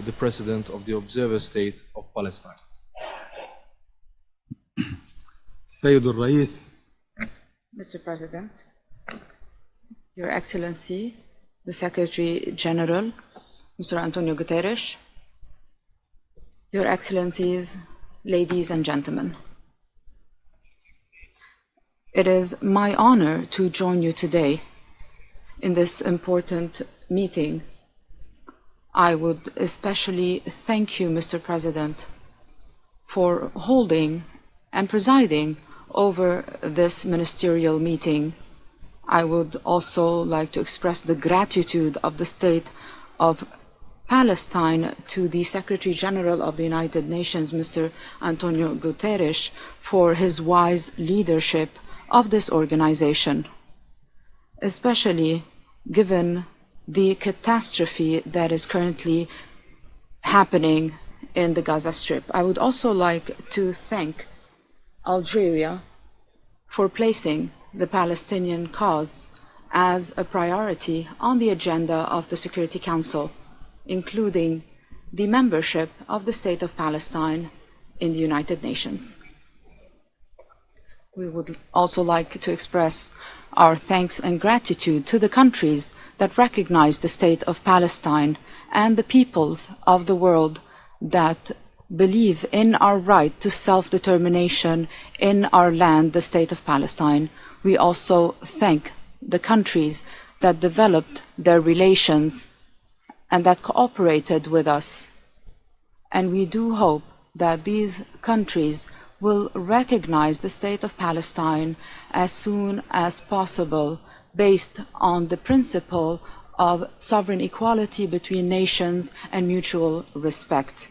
with the President of the Observer State of Palestine. السيد الرئيس Mr. President, Your Excellency, the Secretary General, Mr. Antonio Guterres, Your Excellencies, ladies and gentlemen. It is my honor to join you today in this important meeting. I would especially thank you, Mr. President, for holding and presiding over this ministerial meeting. I would also like to express the gratitude of the State of Palestine to the Secretary General of the United Nations, Mr. Antonio Guterres, for his wise leadership of this organization, especially given the catastrophe that is currently happening in the Gaza Strip. I would also like to thank Algeria for placing the Palestinian cause as a priority on the agenda of the Security Council, including the membership of the State of Palestine in the United Nations. We would also like to express our thanks and gratitude to the countries that recognize the State of Palestine and the peoples of the world that believe in our right to self-determination in our land, the State of Palestine. We also thank the countries that developed their relations and that cooperated with us. And we do hope that these countries will recognize the State of Palestine as soon as possible, based on the principle of sovereign equality between nations and mutual respect.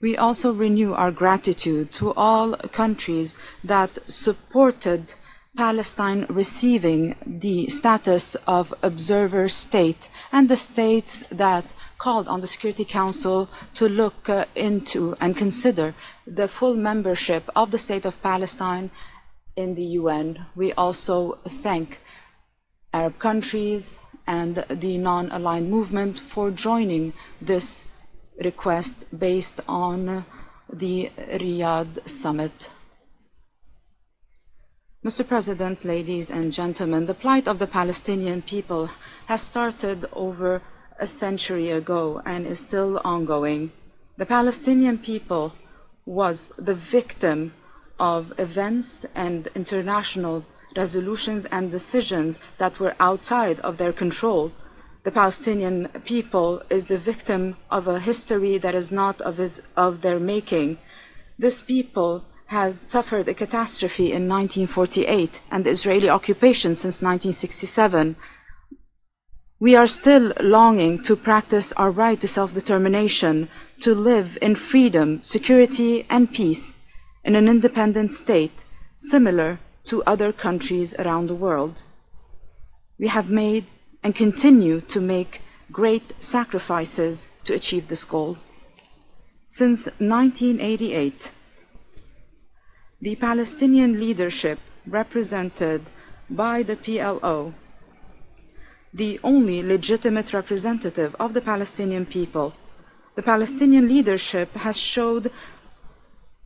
We also renew our gratitude to all countries that supported Palestine receiving the status of observer state, and the states that called on the Security Council to look into and consider the full membership of the State of Palestine in the UN. We also thank Arab countries and the non-aligned movement for joining this request based on the Riyadh summit. Mr. President, ladies and gentlemen, the plight of the Palestinian people has started over a century ago and is still ongoing. The Palestinian people was the victim of events and international resolutions and decisions that were outside of their control. The Palestinian people is the victim of a history that is not of their making. This people has suffered a catastrophe in 1948 and the Israeli occupation since 1967. We are still longing to practice our right to self-determination, to live in freedom, security, and peace in an independent state, similar to other countries around the world. We have made and continue to make great sacrifices to achieve this goal. Since 1988, the Palestinian leadership, represented by the PLO, the only legitimate representative of the Palestinian people, the Palestinian leadership has showed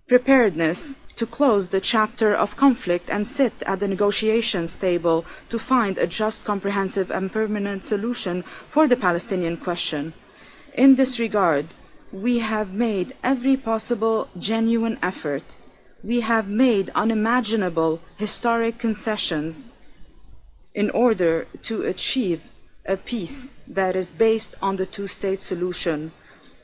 preparedness to close the chapter of conflict and sit at the negotiations table to find a just, comprehensive, and permanent solution for the Palestinian question. In this regard, we have made every possible genuine effort. We have made unimaginable historic concessions in order to achieve a peace that is based on the two-state solution,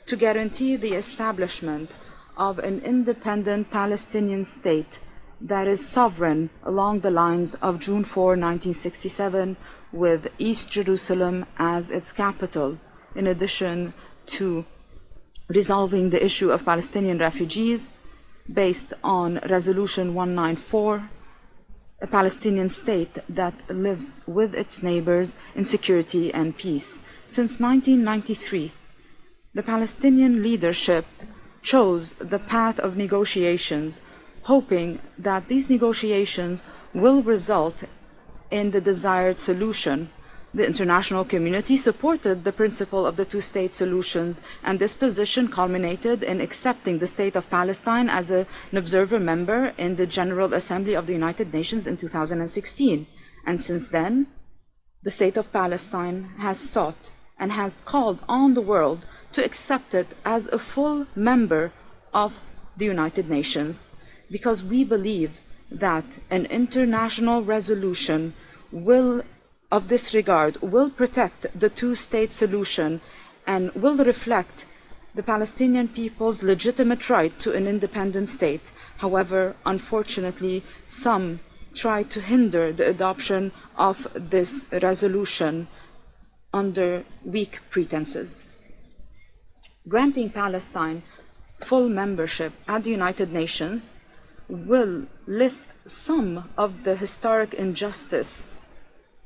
to guarantee the establishment of an independent Palestinian state that is sovereign along the lines of June 4, 1967, with East Jerusalem as its capital, in addition to resolving the issue of Palestinian refugees based on Resolution 194, a Palestinian state that lives with its neighbors in security and peace. Since 1993, the Palestinian leadership chose the path of negotiations, hoping that these negotiations will result in the desired solution, The international community supported the principle of the two-state solutions, and this position culminated in accepting the State of Palestine as an observer member in the General Assembly of the United Nations in 2016. And since then, the State of Palestine has sought and has called on the world to accept it as a full member of the United Nations, because we believe that an international resolution of this regard will protect the two-state solution and will reflect the Palestinian people's legitimate right to an independent state. However, unfortunately, some try to hinder the adoption of this resolution under weak pretenses. Granting Palestine full membership at the United Nations will lift some of the historic injustice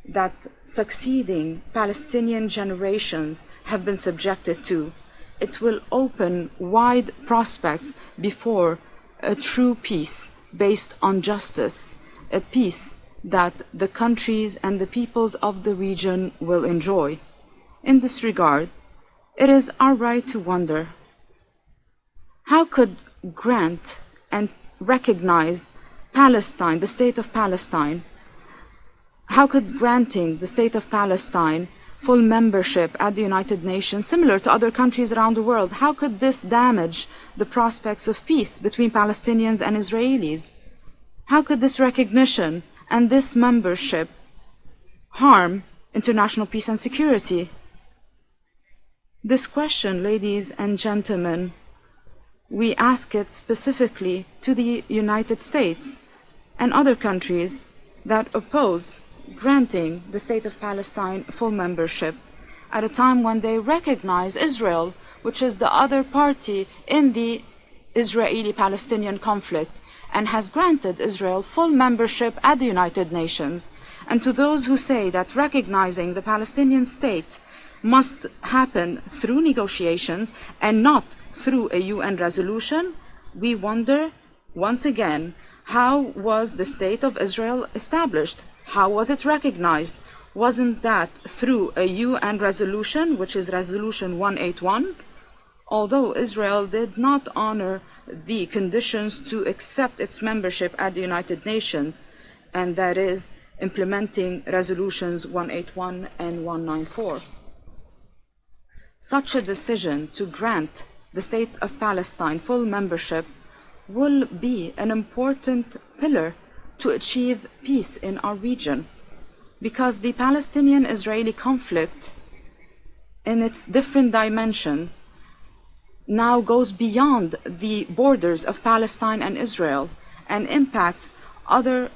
that succeeding Palestinian generations have been subjected to. It will open wide prospects before a true peace based on justice, a peace that the countries and the peoples of the region will enjoy. In this regard, it is our right to wonder, how could grant and recognize Palestine, the State of Palestine, how could granting the State of Palestine full membership at the United Nations, similar to other countries around the world, how could this damage the prospects of peace between Palestinians and Israelis? How could this recognition and this membership harm international peace and security? This question, ladies and gentlemen, we ask it specifically to the United States and other countries that oppose granting the State of Palestine full membership at a time when they recognize Israel, which is the other party in the Israeli-Palestinian conflict, and has granted Israel full membership at the United Nations. And to those who say that recognizing the Palestinian state must happen through negotiations and not through a UN resolution, we wonder, once again, how was the State of Israel established? How was it recognized? Wasn't that through a UN resolution, which is Resolution 181? Although Israel did not honor the conditions to accept its membership at the United Nations, and that is implementing Resolutions 181 and 194. Such a decision to grant the State of Palestine full membership will be an important pillar to achieve peace in our region, because the Palestinian-Israeli conflict in its different dimensions now goes beyond the borders of Palestine and Israel and impacts other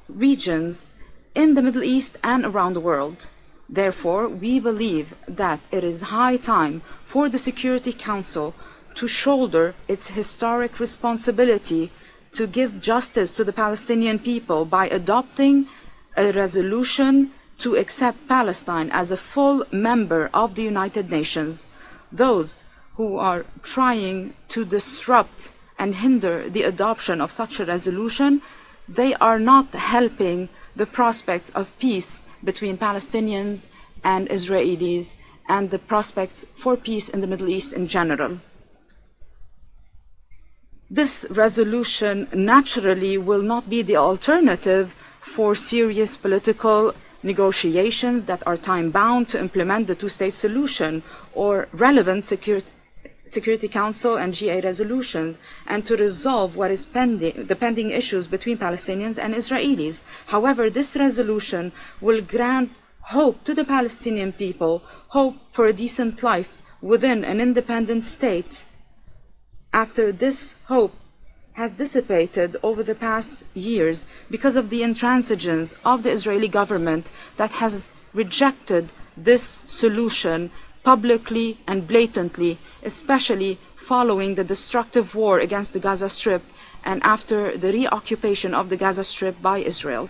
regions in the Middle East and around the world. Therefore, we believe that it is high time for the Security Council to shoulder its historic responsibility to give justice to the Palestinian people by adopting a resolution to accept Palestine as a full member of the United Nations. Those who are trying to disrupt and hinder the adoption of such a resolution, they are not helping the prospects of peace between Palestinians and Israelis and the prospects for peace in the Middle East in general. This resolution naturally will not be the alternative for serious political negotiations that are time-bound to implement the two-state solution or relevant Security Council and GA resolutions, and to resolve what is the pending issues between Palestinians and Israelis. However, this resolution will grant hope to the Palestinian people, hope for a decent life within an independent state. After this hope has dissipated over the past years because of the intransigence of the Israeli government that has rejected this solution publicly and blatantly, especially following the destructive war against the Gaza Strip and after the reoccupation of the Gaza Strip by Israel.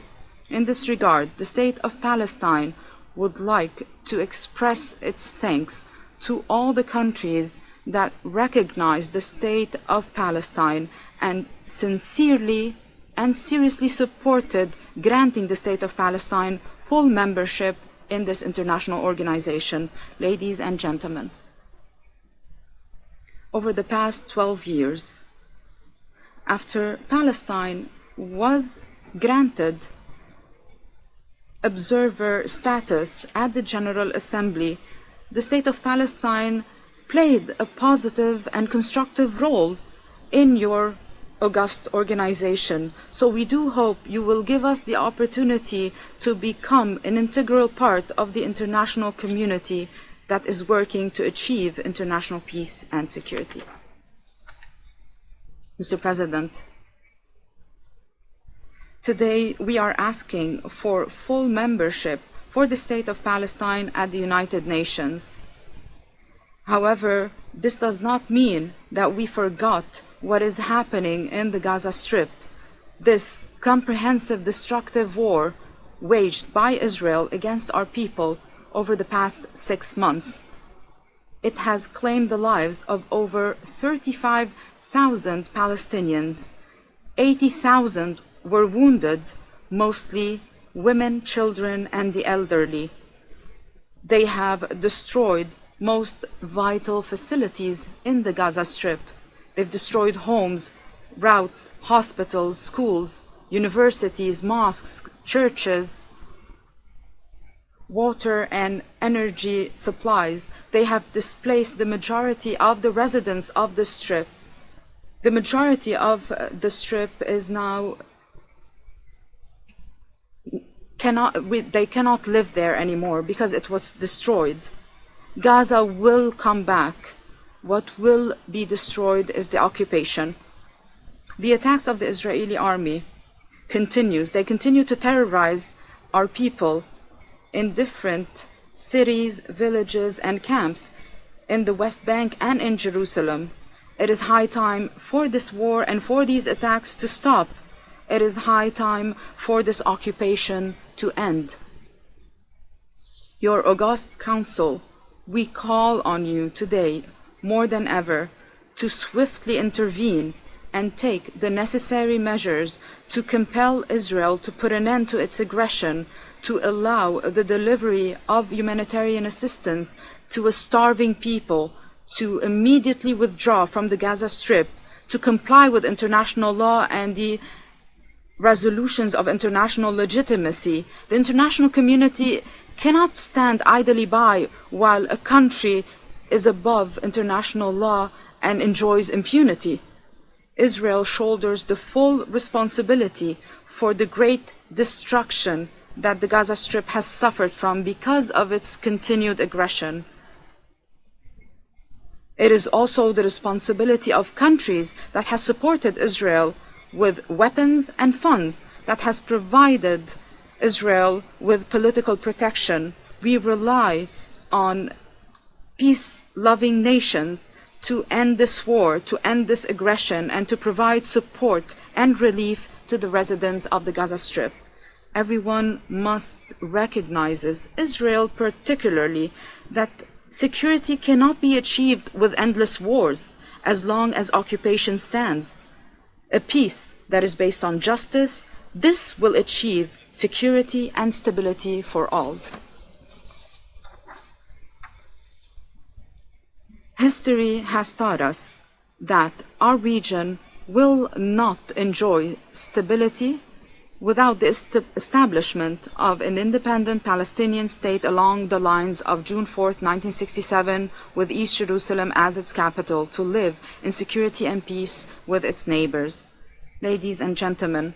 In this regard, the State of Palestine would like to express its thanks to all the countries that recognize the State of Palestine and sincerely and seriously supported granting the State of Palestine full membership in this international organization. Ladies and gentlemen, over the past 12 years, after Palestine was granted observer status at the General Assembly, the State of Palestine played a positive and constructive role in your august organization. So we do hope you will give us the opportunity to become an integral part of the international community that is working to achieve international peace and security. Mr. President, today we are asking for full membership for the State of Palestine at the United Nations. However, this does not mean that we forgot what is happening in the Gaza Strip. This comprehensive destructive war waged by Israel against our people over the past 6 months. It has claimed the lives of over 35,000 Palestinians. 80,000 were wounded, mostly women, children, and the elderly. They have destroyed most vital facilities in the Gaza Strip. They've destroyed homes, routes, hospitals, schools, universities, mosques, churches, water and energy supplies. They have displaced the majority of the residents of the Strip. The majority of the Strip is now they cannot live there anymore because it was destroyed. Gaza will come back. What will be destroyed is the occupation. The attacks of the Israeli army continues. They continue to terrorize our people in different cities, villages, and camps in the West Bank and in Jerusalem. It is high time for this war and for these attacks to stop. It is high time for this occupation to end. Your august council, we call on you today more than ever to swiftly intervene and take the necessary measures to compel Israel to put an end to its aggression, to allow the delivery of humanitarian assistance to a starving people, to immediately withdraw from the Gaza Strip, to comply with international law and the resolutions of international legitimacy. The international community cannot stand idly by while a country is above international law and enjoys impunity. Israel shoulders the full responsibility for the great destruction that the Gaza Strip has suffered from because of its continued aggression. It is also the responsibility of countries that has supported Israel with weapons and funds, that has provided Israel with political protection. We rely on peace-loving nations to end this war, to end this aggression, and to provide support and relief to the residents of the Gaza Strip. Everyone must recognize, Israel particularly, that security cannot be achieved with endless wars as long as occupation stands. A peace that is based on justice, this will achieve security and stability for all. History has taught us that our region will not enjoy stability without the establishment of an independent Palestinian state along the lines of June 4th, 1967, with East Jerusalem as its capital, to live in security and peace with its neighbors. Ladies and gentlemen,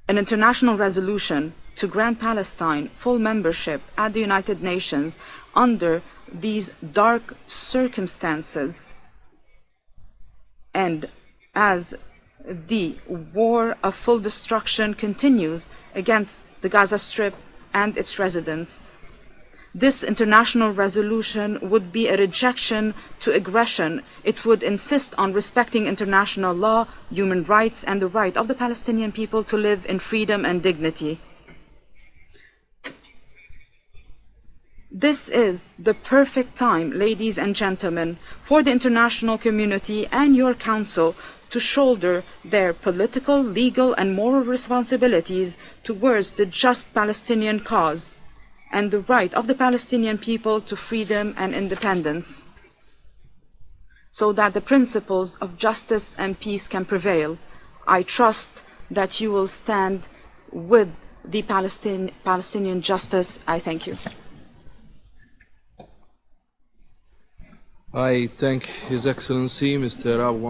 an international resolution to grant Palestine full membership at the United Nations under these dark circumstances, and as the war of full destruction continues against the Gaza Strip and its residents, this international resolution would be a rejection to aggression. It would insist on respecting international law, human rights, and the right of the Palestinian people to live in freedom and dignity. This is the perfect time, ladies and gentlemen, for the international community and your council to shoulder their political, legal, and moral responsibilities towards the just Palestinian cause. and the right of the Palestinian people to freedom and independence, so that the principles of justice and peace can prevail. I trust that you will stand with the Palestinian justice. I thank you. I thank His Excellency Mr. Abu